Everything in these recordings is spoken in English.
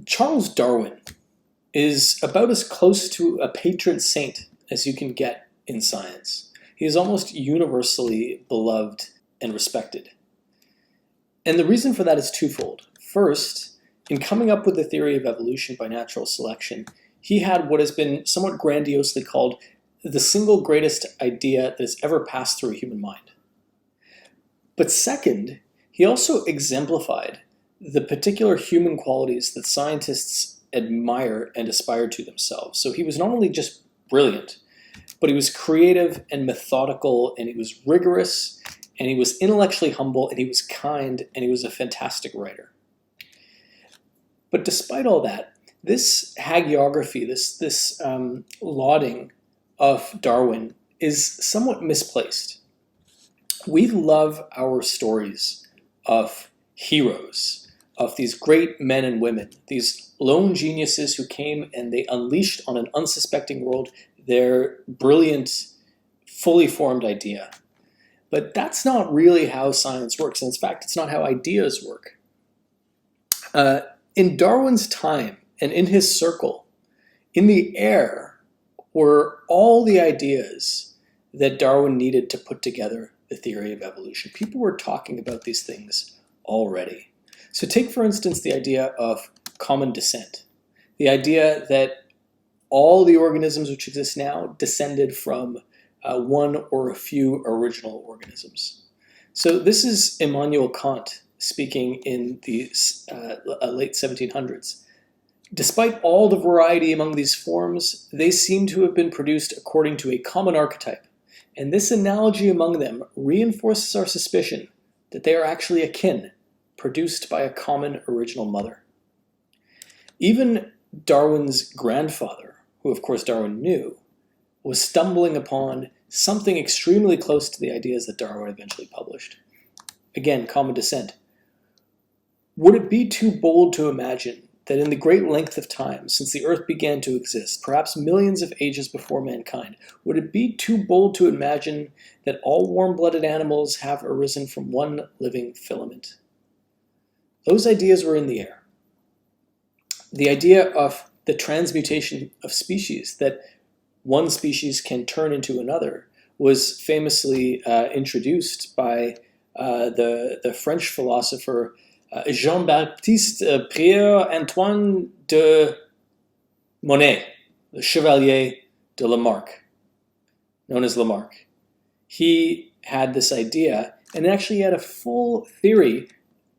Charles Darwin is about as close to a patron saint as you can get in science. He is almost universally beloved and respected. And the reason for that is twofold. First, in coming up with the theory of evolution by natural selection, he had what has been somewhat grandiosely called the single greatest idea that has ever passed through a human mind. But second, he also exemplified the particular human qualities that scientists admire and aspire to themselves. So he was not only just brilliant, but he was creative and methodical, and he was rigorous, and he was intellectually humble, and he was kind, and he was a fantastic writer. But despite all that, this hagiography, this lauding of Darwin is somewhat misplaced. We love our stories of heroes, of these great men and women, these lone geniuses who came and they unleashed on an unsuspecting world their brilliant, fully formed idea. But that's not really how science works. And in fact, it's not how ideas work. In Darwin's time and in his circle, in the air were all the ideas that Darwin needed to put together the theory of evolution. People were talking about these things already. So take, for instance, the idea of common descent. The idea that all the organisms which exist now descended from one or a few original organisms. So this is Immanuel Kant speaking in the late 1700s. Despite all the variety among these forms, they seem to have been produced according to a common archetype. And this analogy among them reinforces our suspicion that they are actually akin, produced by a common original mother. Even Darwin's grandfather, who of course Darwin knew, was stumbling upon something extremely close to the ideas that Darwin eventually published. Again, common descent. Would it be too bold to imagine that in the great length of time since the Earth began to exist, perhaps millions of ages before mankind, would it be too bold to imagine that all warm-blooded animals have arisen from one living filament? Those ideas were in the air. The idea of the transmutation of species, that one species can turn into another, was famously introduced by the French philosopher Jean-Baptiste Pierre-Antoine de Monet, the Chevalier de Lamarck, known as Lamarck. He had this idea, and actually had a full theory,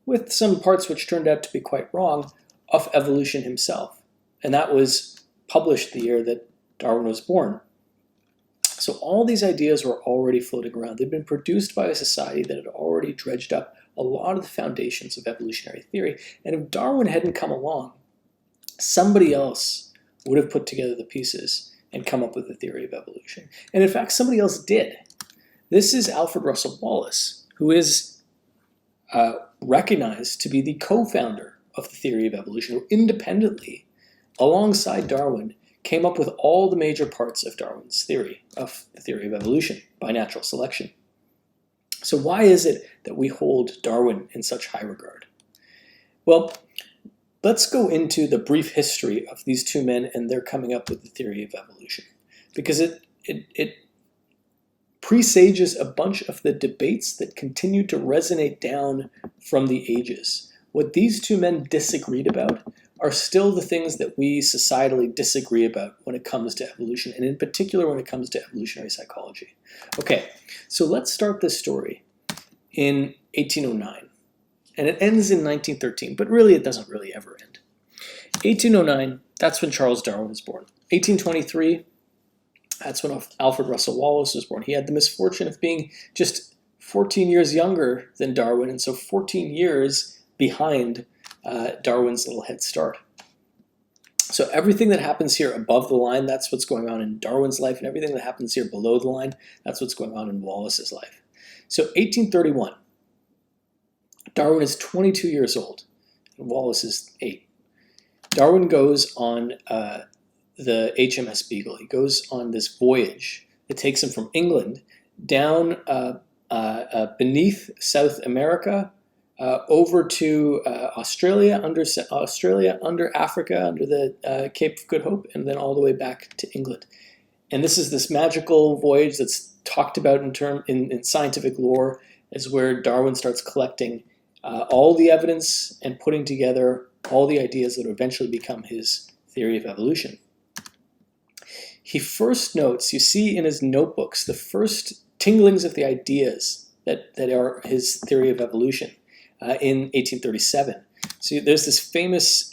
with some parts which turned out to be quite wrong, of evolution himself. And that was published the year that Darwin was born. So all these ideas were already floating around. They'd been produced by a society that had already dredged up a lot of the foundations of evolutionary theory. And if Darwin hadn't come along, somebody else would have put together the pieces and come up with the theory of evolution. And in fact, somebody else did. This is Alfred Russel Wallace, who is recognized to be the co-founder of the theory of evolution, who independently, alongside Darwin, came up with all the major parts of Darwin's theory, of the theory of evolution by natural selection. So why is it that we hold Darwin in such high regard? Well, let's go into the brief history of these two men and their coming up with the theory of evolution, because it presages a bunch of the debates that continue to resonate down from the ages. What these two men disagreed about are still the things that we societally disagree about when it comes to evolution, and in particular when it comes to evolutionary psychology. Okay, so let's start this story in 1809, and it ends in 1913, but really it doesn't really ever end. 1809, that's when Charles Darwin was born. 1823, that's when Alfred Russel Wallace was born. He had the misfortune of being just 14 years younger than Darwin, and so 14 years behind Darwin's little head start. So everything that happens here above the line, that's what's going on in Darwin's life, and everything that happens here below the line, that's what's going on in Wallace's life. So 1831, Darwin is 22 years old, and Wallace is 8. Darwin goes on the HMS Beagle. He goes on this voyage that takes him from England down beneath South America, over to Australia under Africa, under the Cape of Good Hope, and then all the way back to England. And this is this magical voyage that's talked about in scientific lore, is where Darwin starts collecting all the evidence and putting together all the ideas that eventually become his theory of evolution. He first notes, you see in his notebooks, the first tinglings of the ideas that are his theory of evolution in 1837. So there's this famous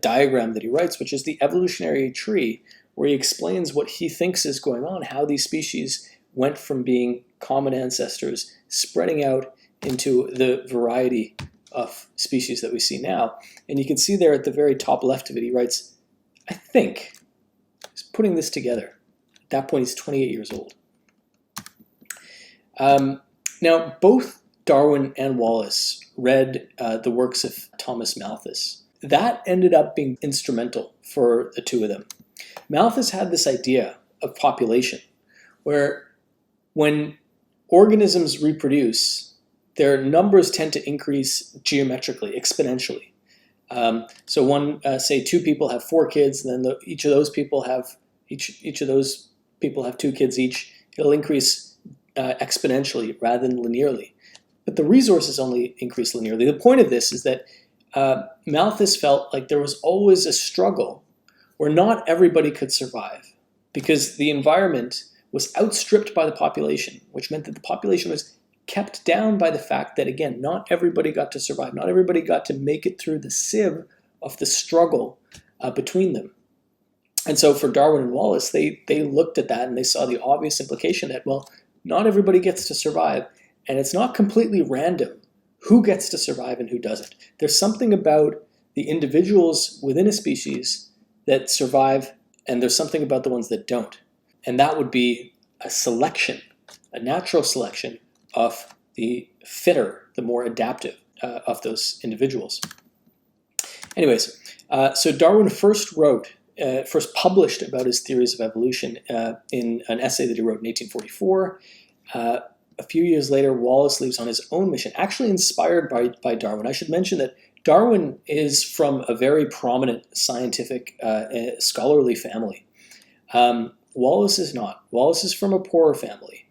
diagram that he writes, which is the evolutionary tree, where he explains what he thinks is going on, how these species went from being common ancestors, spreading out into the variety of species that we see now. And you can see there at the very top left of it, he writes, I think, he's putting this together. At that point, he's 28 years old. Now, both Darwin and Wallace read the works of Thomas Malthus. That ended up being instrumental for the two of them. Malthus had this idea of population, where when organisms reproduce, their numbers tend to increase geometrically, exponentially. So say two people have 4 kids, and then each of those people have 2 kids each. It'll increase exponentially rather than linearly. But the resources only increase linearly. The point of this is that Malthus felt like there was always a struggle where not everybody could survive, because the environment was outstripped by the population, which meant that the population was kept down by the fact that, again, not everybody got to survive. Not everybody got to make it through the sieve of the struggle between them. And so for Darwin and Wallace, they looked at that and they saw the obvious implication that, well, not everybody gets to survive, and it's not completely random who gets to survive and who doesn't. There's something about the individuals within a species that survive, and there's something about the ones that don't. And that would be a selection, a natural selection of the fitter, the more adaptive of those individuals. Anyways, so Darwin first published about his theories of evolution in an essay that he wrote in 1844. A few years later, Wallace leaves on his own mission, actually inspired by Darwin. I should mention that Darwin is from a very prominent scientific, scholarly family. Wallace is not. Wallace is from a poorer family.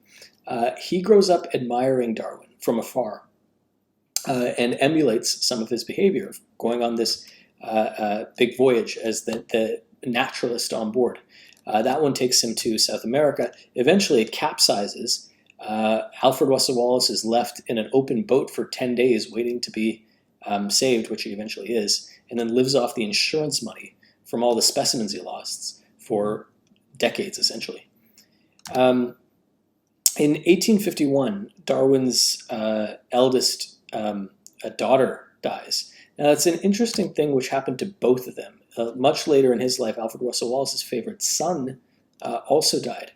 He grows up admiring Darwin from afar and emulates some of his behavior, going on this big voyage as the naturalist on board. That one takes him to South America. Eventually it capsizes. Alfred Russel Wallace is left in an open boat for 10 days waiting to be saved, which he eventually is, and then lives off the insurance money from all the specimens he lost for decades, essentially. In 1851, Darwin's eldest daughter dies. Now, that's an interesting thing which happened to both of them. Much later in his life, Alfred Russel Wallace's favorite son also died.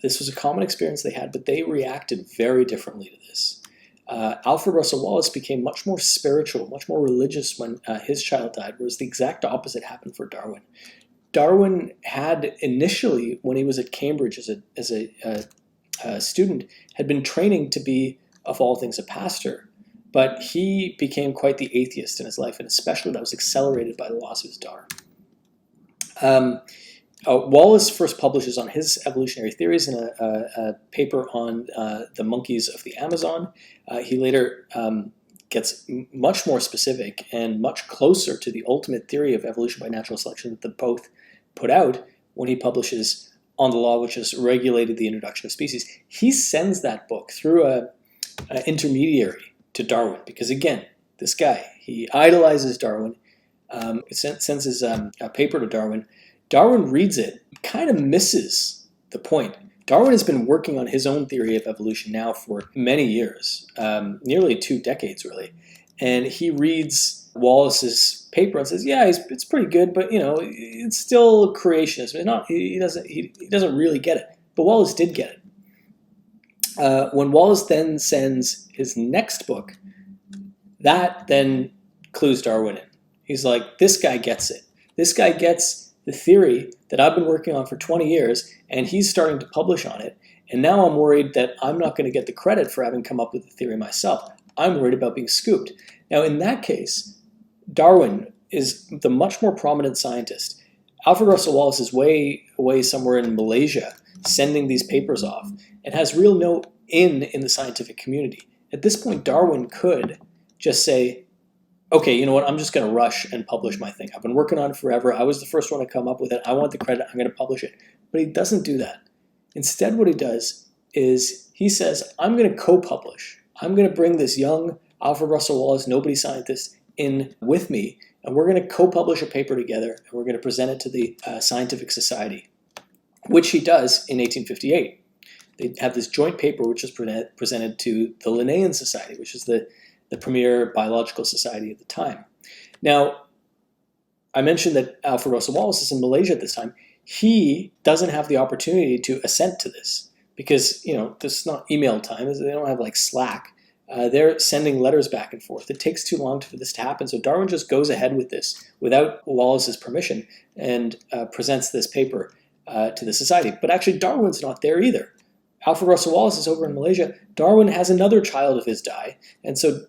This was a common experience they had, but they reacted very differently to this. Alfred Russel Wallace became much more spiritual, much more religious when his child died, whereas the exact opposite happened for Darwin. Darwin had initially, when he was at Cambridge as a student, had been training to be, of all things, a pastor, but he became quite the atheist in his life, and especially that was accelerated by the loss of his daughter. Wallace first publishes on his evolutionary theories in a paper on the monkeys of the Amazon. He later gets much more specific and much closer to the ultimate theory of evolution by natural selection that they both put out when he publishes On the Law which has regulated the introduction of species. He sends that book through an intermediary to Darwin because, again, this guy, he idolizes Darwin. Sends his paper to Darwin. Darwin reads it, kind of misses the point. Darwin has been working on his own theory of evolution now for many years, nearly 2 decades, really. And he reads Wallace's paper and says, "Yeah, it's pretty good, but it's still creationism. It's not. He doesn't really get it." But Wallace did get it. When Wallace then sends his next book, that then clues Darwin in. He's like, "This guy gets it. This guy gets the theory that I've been working on for 20 years, and he's starting to publish on it. And now I'm worried that I'm not going to get the credit for having come up with the theory myself. I'm worried about being scooped. Now, in that case, Darwin is the much more prominent scientist. Alfred Russel Wallace is way away somewhere in Malaysia sending these papers off and has real no in the scientific community. At this point, Darwin could just say, okay, you know what, I'm just going to rush and publish my thing. I've been working on it forever. I was the first one to come up with it. I want the credit. I'm going to publish it. But he doesn't do that. Instead, what he does is he says, I'm going to co-publish. I'm going to bring this young Alfred Russel Wallace, nobody scientist, in with me, and we're going to co-publish a paper together, and we're going to present it to the Scientific Society, which he does in 1858. They have this joint paper which is presented to the Linnaean Society, which is the premier biological society at the time. Now, I mentioned that Alfred Russel Wallace is in Malaysia at this time. He doesn't have the opportunity to assent to this because, this is not email time. They don't have like Slack. They're sending letters back and forth. It takes too long for this to happen. So Darwin just goes ahead with this without Wallace's permission and presents this paper to the society. But actually, Darwin's not there either. Alfred Russel Wallace is over in Malaysia. Darwin has another child of his die. And so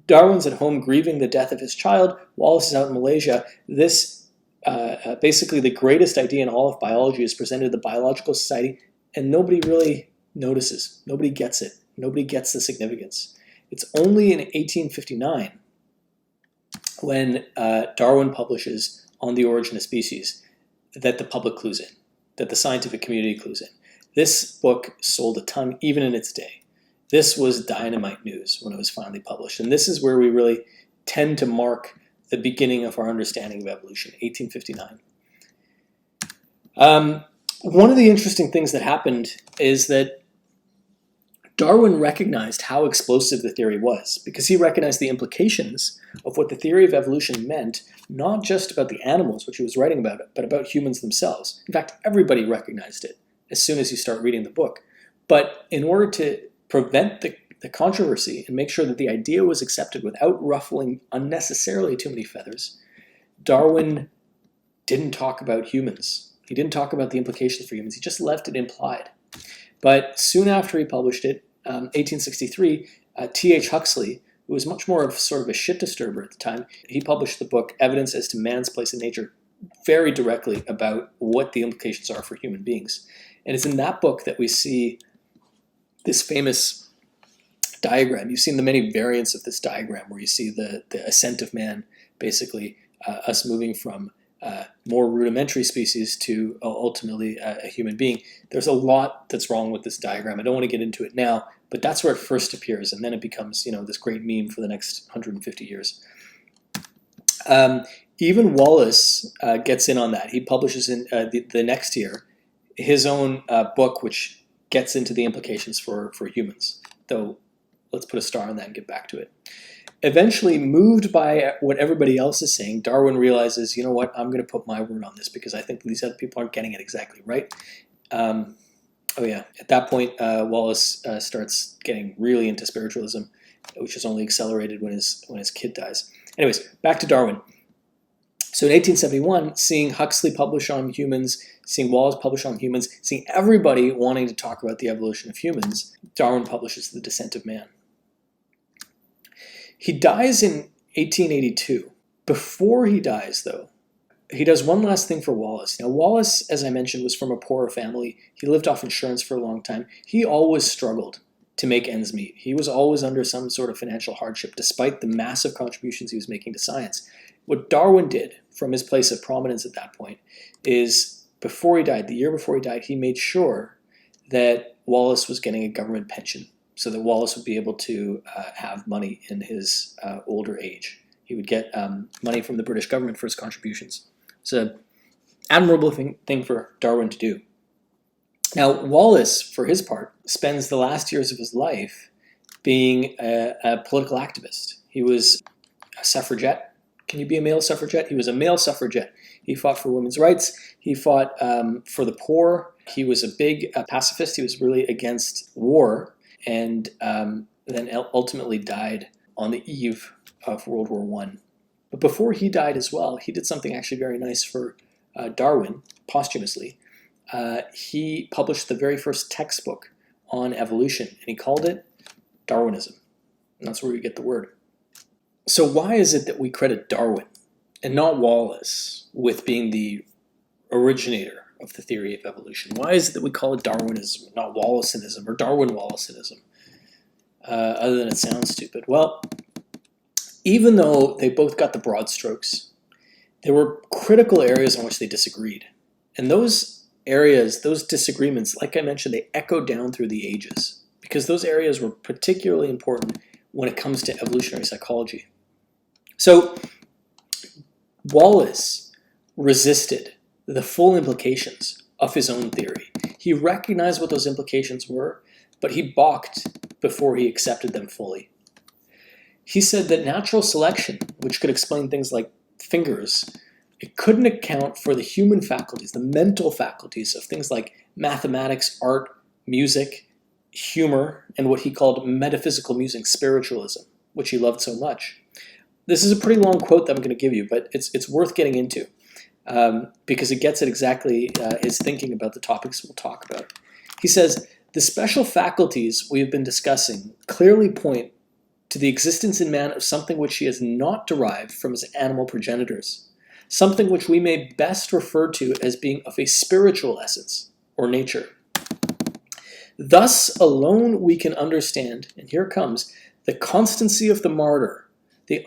Darwin's at home grieving the death of his child. Wallace is out in Malaysia. This, basically the greatest idea in all of biology is presented to the Biological Society, and nobody really notices. Nobody gets it. Nobody gets the significance. It's only in 1859 when Darwin publishes On the Origin of Species that the public clues in, that the scientific community clues in. This book sold a ton, even in its day. This was dynamite news when it was finally published. And this is where we really tend to mark the beginning of our understanding of evolution, 1859. One of the interesting things that happened is that Darwin recognized how explosive the theory was because he recognized the implications of what the theory of evolution meant, not just about the animals, which he was writing about, but about humans themselves. In fact, everybody recognized it as soon as you start reading the book. But in order to prevent the controversy and make sure that the idea was accepted without ruffling unnecessarily too many feathers, Darwin didn't talk about humans. He didn't talk about the implications for humans. He just left it implied. But soon after he published it, 1863, T.H. Huxley, who was much more of sort of a shit disturber at the time, he published the book Evidence as to Man's Place in Nature, very directly about what the implications are for human beings. And it's in that book that we see this famous diagram. You've seen the many variants of this diagram where you see the ascent of man, basically us moving from more rudimentary species to ultimately a human being. There's a lot that's wrong with this diagram. I don't want to get into it now, but that's where it first appears, and then it becomes this great meme for the next 150 years. Even Wallace gets in on that. He publishes in the next year his own book, which gets into the implications for humans. Though, let's put a star on that and get back to it. Eventually, moved by what everybody else is saying, Darwin realizes, you know what, I'm going to put my word on this because I think these other people aren't getting it exactly right. At that point, Wallace starts getting really into spiritualism, which is only accelerated when his kid dies. Anyways, back to Darwin. So in 1871, seeing Huxley publish on humans, seeing Wallace publish on humans, seeing everybody wanting to talk about the evolution of humans, Darwin publishes The Descent of Man. He dies in 1882. Before he dies, though, he does one last thing for Wallace. Now, Wallace, as I mentioned, was from a poorer family. He lived off insurance for a long time. He always struggled to make ends meet. He was always under some sort of financial hardship, despite the massive contributions he was making to science. What Darwin did from his place of prominence at that point is, before he died, the year before he died, he made sure that Wallace was getting a government pension so that Wallace would be able to have money in his older age. He would get money from the British government for his contributions. It's an admirable thing for Darwin to do. Now, Wallace, for his part, spends the last years of his life being a political activist. He was a suffragette. Can you be a male suffragette? He was a male suffragette. He fought for women's rights. He fought for the poor. He was a big pacifist. He was really against war, and then ultimately died on the eve of World War I. But before he died as well, he did something actually very nice for Darwin, posthumously. He published the very first textbook on evolution, and he called it Darwinism. And that's where we get the word. So why is it that we credit Darwin and not Wallace with being the originator of the theory of evolution? Why is it that we call it Darwinism, not Wallaceanism or Darwin-Wallaceanism, other than it sounds stupid? Well, even though they both got the broad strokes, there were critical areas on which they disagreed. And those areas, those disagreements, like I mentioned, they echo down through the ages, because those areas were particularly important when it comes to evolutionary psychology. So Wallace resisted the full implications of his own theory. He recognized what those implications were, but he balked before he accepted them fully. He said that natural selection, which could explain things like fingers, it couldn't account for the human faculties, the mental faculties of things like mathematics, art, music, humor, and what he called metaphysical musing, spiritualism, which he loved so much. This is a pretty long quote that I'm going to give you, but it's worth getting into because it gets at exactly his thinking about the topics we'll talk about. He says, "The special faculties we have been discussing clearly point to the existence in man of something which he has not derived from his animal progenitors, something which we may best refer to as being of a spiritual essence or nature. Thus alone we can understand," and here it comes, "the constancy of the martyr, the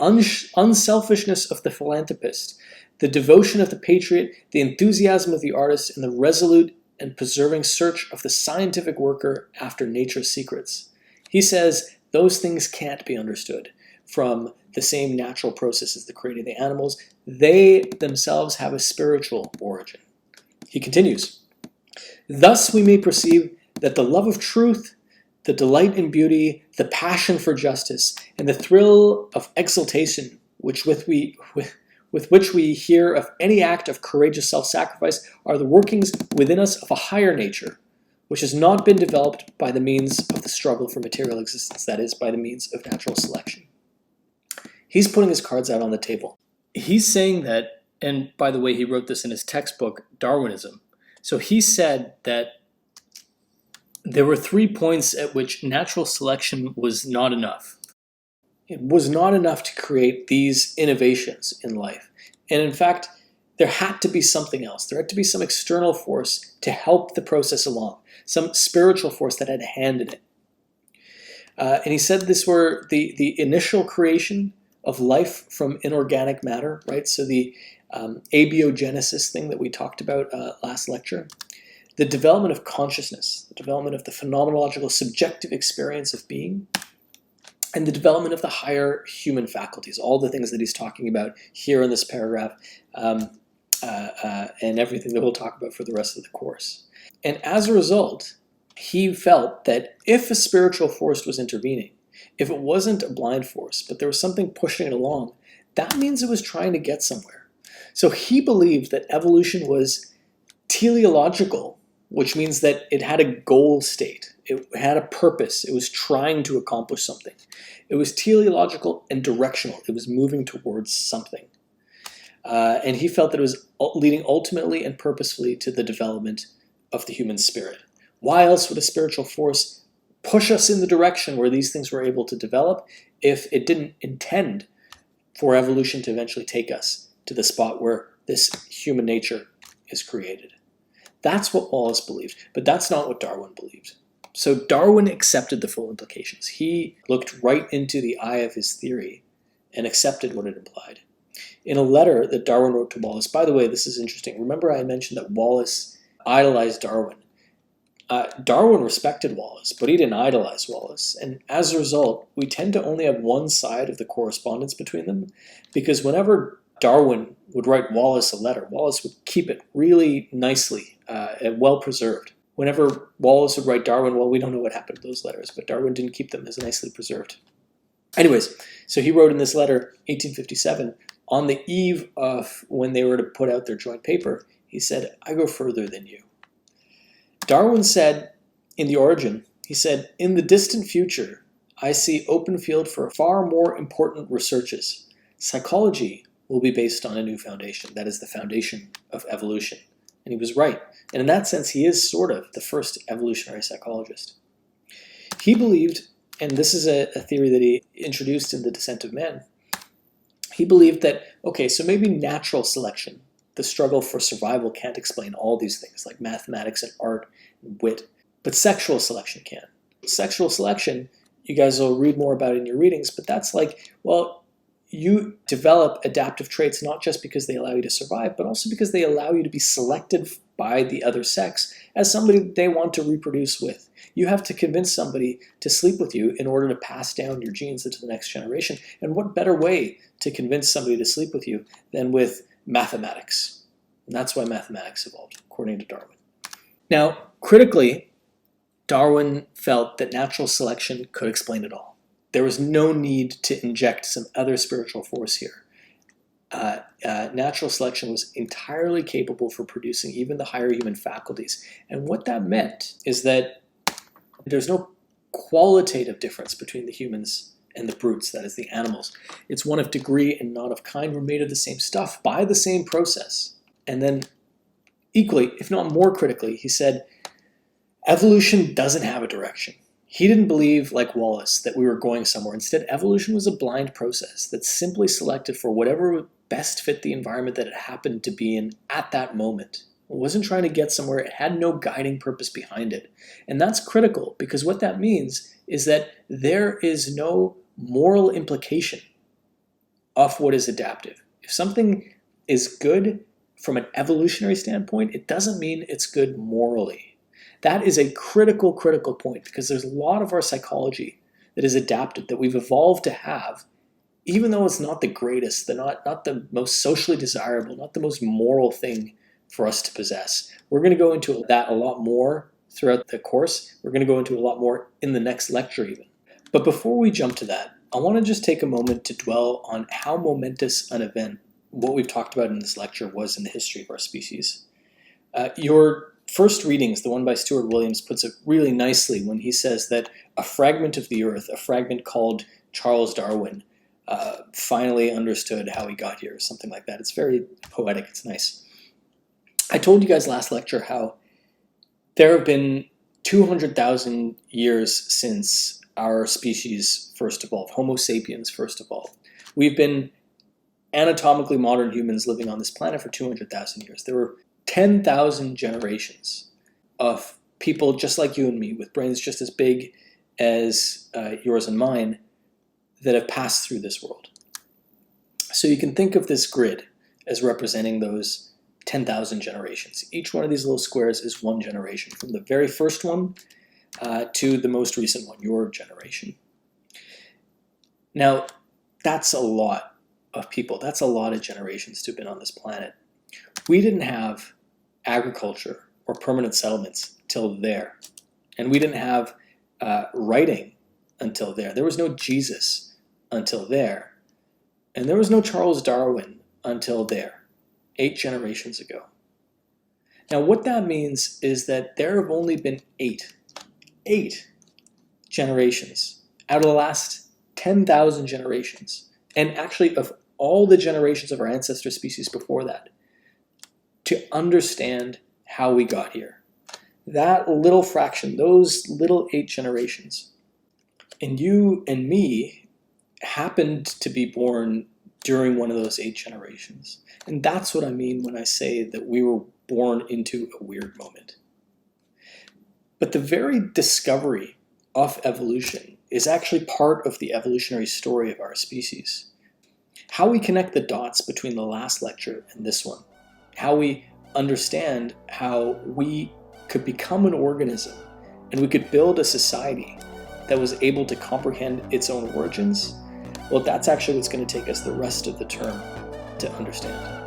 unselfishness of the philanthropist, the devotion of the patriot, the enthusiasm of the artist, and the resolute and persevering search of the scientific worker after nature's secrets." He says those things can't be understood from the same natural processes that created the animals. They themselves have a spiritual origin. He continues, "Thus we may perceive that the love of truth, the delight in beauty, the passion for justice, and the thrill of exultation with which we hear of any act of courageous self-sacrifice are the workings within us of a higher nature, which has not been developed by the means of the struggle for material existence, that is, by the means of natural selection." He's putting his cards out on the table. He's saying that, and by the way, he wrote this in his textbook, Darwinism. So he said that there were 3 points at which natural selection was not enough. It was not enough to create these innovations in life. And in fact, there had to be something else. There had to be some external force to help the process along, some spiritual force that had a hand in it. And he said this were the initial creation of life from inorganic matter, right? So the abiogenesis thing that we talked about last lecture. The development of consciousness, the development of the phenomenological subjective experience of being, and the development of the higher human faculties, all the things that he's talking about here in this paragraph, and everything that we'll talk about for the rest of the course. And as a result, he felt that if a spiritual force was intervening, if it wasn't a blind force, but there was something pushing it along, that means it was trying to get somewhere. So he believed that evolution was teleological, which means that it had a goal state. It had a purpose. It was trying to accomplish something. It was teleological and directional. It was moving towards something. And he felt that it was leading ultimately and purposefully to the development of the human spirit. Why else would a spiritual force push us in the direction where these things were able to develop if it didn't intend for evolution to eventually take us to the spot where this human nature is created? That's what Wallace believed, but that's not what Darwin believed. So Darwin accepted the full implications. He looked right into the eye of his theory and accepted what it implied. In a letter that Darwin wrote to Wallace, by the way, this is interesting. Remember I mentioned that Wallace idolized Darwin. Darwin respected Wallace, but he didn't idolize Wallace. And as a result, we tend to only have one side of the correspondence between them, because whenever Darwin would write Wallace a letter, Wallace would keep it really nicely and well preserved. Whenever Wallace would write Darwin, well, we don't know what happened to those letters, but Darwin didn't keep them as nicely preserved. Anyways, so he wrote in this letter, 1857, on the eve of when they were to put out their joint paper, he said, "I go further than you." Darwin said in The Origin, he said, "In the distant future, I see open field for far more important researches. Psychology will be based on a new foundation. That is the foundation of evolution." And he was right. And in that sense, he is sort of the first evolutionary psychologist. He believed and this is a theory that he introduced in The Descent of Man. He believed that, okay, so maybe natural selection, the struggle for survival, can't explain all these things like mathematics and art and wit, but sexual selection can. Sexual selection, you guys will read more about it in your readings, but that's like, well, you develop adaptive traits not just because they allow you to survive, but also because they allow you to be selected by the other sex as somebody they want to reproduce with. You have to convince somebody to sleep with you in order to pass down your genes into the next generation. And what better way to convince somebody to sleep with you than with mathematics? And that's why mathematics evolved, according to Darwin. Now, critically, Darwin felt that natural selection could explain it all. There was no need to inject some other spiritual force here. Natural selection was entirely capable for producing even the higher human faculties. And what that meant is that there's no qualitative difference between the humans and the brutes, that is the animals. It's one of degree and not of kind. We're made of the same stuff by the same process. And then equally, if not more critically, he said, evolution doesn't have a direction. He didn't believe, like Wallace, that we were going somewhere. Instead, evolution was a blind process that simply selected for whatever would best fit the environment that it happened to be in at that moment. It wasn't trying to get somewhere. It had no guiding purpose behind it. And that's critical, because what that means is that there is no moral implication of what is adaptive. If something is good from an evolutionary standpoint, it doesn't mean it's good morally. That is a critical point, because there's a lot of our psychology that is adapted, that we've evolved to have, even though it's not the greatest, not the most socially desirable, not the most moral thing for us to possess. We're going to go into that a lot more throughout the course. We're going to go into a lot more in the next lecture even. But before we jump to that, I want to just take a moment to dwell on how momentous an event what we've talked about in this lecture was in the history of our species. Your first readings, the one by Stuart Williams, puts it really nicely when he says that a fragment of the earth, a fragment called Charles Darwin, finally understood how he got here, or something like that. It's very poetic. It's nice. I told you guys last lecture how there have been 200,000 years since our species first evolved, Homo sapiens first evolved. We've been anatomically modern humans living on this planet for 200,000 years. There were 10,000 generations of people just like you and me, with brains just as big as yours and mine, that have passed through this world. So you can think of this grid as representing those 10,000 generations. Each one of these little squares is one generation, from the very first one to the most recent one, your generation. Now, that's a lot of people. That's a lot of generations to have been on this planet. We didn't have agriculture or permanent settlements till there. And we didn't have writing until there. There was no Jesus until there. And there was no Charles Darwin until there, 8 generations ago. Now, what that means is that there have only been 8 generations out of the last 10,000 generations, and actually of all the generations of our ancestor species before that, to understand how we got here. That little fraction, those little 8 generations, and you and me happened to be born during one of those 8 generations. And that's what I mean when I say that we were born into a weird moment. But the very discovery of evolution is actually part of the evolutionary story of our species. How we connect the dots between the last lecture and this one, how we understand how we could become an organism and we could build a society that was able to comprehend its own origins, well, that's actually what's going to take us the rest of the term to understand.